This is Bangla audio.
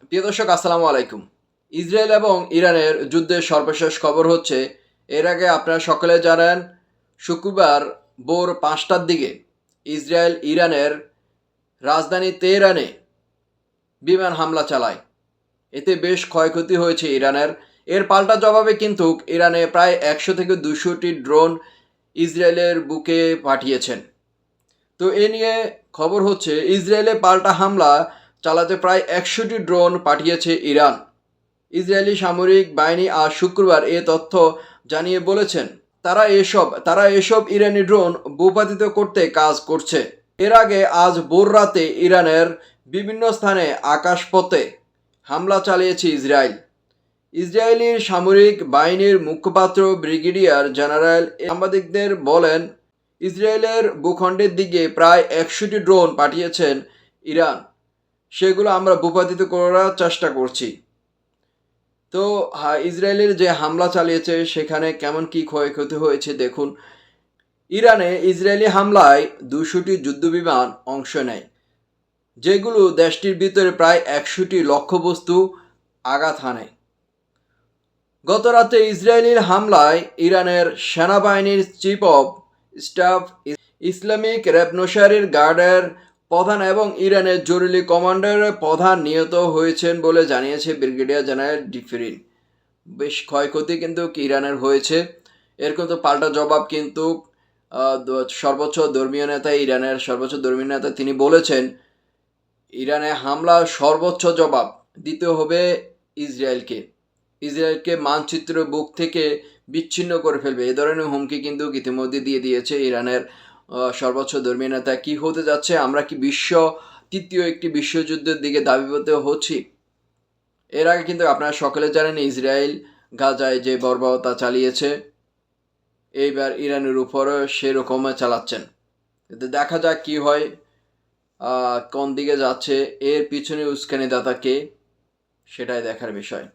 প্রিয় দর্শক, আসসালামু আলাইকুম। ইসরায়েল এবং ইরানের যুদ্ধের সর্বশেষ খবর হচ্ছে, এর আগে আপনারা সকলে জানেন, শুক্রবার ভোর 5টার দিকে ইসরায়েল ইরানের রাজধানী তেহরানে বিমান হামলা চালায়। এতে বেশ ক্ষয়ক্ষতি হয়েছে ইরানের। এর পাল্টা জবাবে কিন্তু ইরানে প্রায় 100 থেকে 200টি ড্রোন ইসরায়েলের বুকে পাঠিয়েছেন। তো এ নিয়ে খবর হচ্ছে, ইসরায়েলে পাল্টা হামলা চালাতে প্রায় 100টি ড্রোন পাঠিয়েছে ইরান। ইসরায়েলি সামরিক বাহিনী আজ শুক্রবার এ তথ্য জানিয়ে বলেছেন, তারা এসব ইরানি ড্রোন ভূপাতিত করতে কাজ করছে। এর আগে আজ ভোর রাতে ইরানের বিভিন্ন স্থানে আকাশপথে হামলা চালিয়েছে ইসরায়েল। ইসরায়েলি সামরিক বাহিনীর মুখপাত্র ব্রিগেডিয়ার জেনারেল সাংবাদিকদের বলেন, ইসরায়েলের ভূখণ্ডের দিকে প্রায় 100টি ড্রোন পাঠিয়েছেন ইরান। সেগুলো আমরা ভূপাতিত করার চেষ্টা করছি। তো ইসরায়েলের যে হামলা চালিয়েছে সেখানে কেমন কি ক্ষয়ক্ষতি হয়েছে দেখুন। ইরানে ইসরায়েলি হামলায় 200টি যুদ্ধবিমান অংশ নেয়, যেগুলো দেশটির ভিতরে প্রায় 100টি লক্ষ্যবস্তু আঘাত হানে। গত রাতে ইসরায়েলির হামলায় ইরানের সেনাবাহিনীর chief of staff Islamic revolutionary গার্ডের প্রধান এবং ইরানের জরুরি কমান্ডারের প্রধান নিহত হয়েছেন বলে জানিয়েছে ব্রিগেডিয়ার জেনারেল ডিফরিন। বেশ ক্ষয়ক্ষতি কিন্তু ইরানের হয়েছে। এর কিন্তু পাল্টা জবাব কিন্তু ইরানের সর্বোচ্চ ধর্মীয় নেতা তিনি বলেছেন, ইরানে হামলার সর্বোচ্চ জবাব দিতে হবে ইসরায়েলকে মানচিত্র বুক থেকে বিচ্ছিন্ন করে ফেলবে। এ ধরনের হুমকি কিন্তু ইতিমধ্যে দিয়ে দিয়েছে ইরানের সর্বোচ্চ ধর্মীয় নেতা। কি হতে যাচ্ছে, আমরা কি তৃতীয় একটি বিশ্বযুদ্ধের দিকে ধাবিত হচ্ছি? এর আগে কিন্তু আপনারা সকলে জানেন, ইসরায়েল গাজায় যে বর্বরতা চালিয়েছে, এইবার ইরানের উপরও সেরকম চালাচ্ছেন। কিন্তু দেখা যাক কি হয়, কোন দিকে যাচ্ছে, এর পিছনে উস্কানিদাতা কে, সেটাই দেখার বিষয়।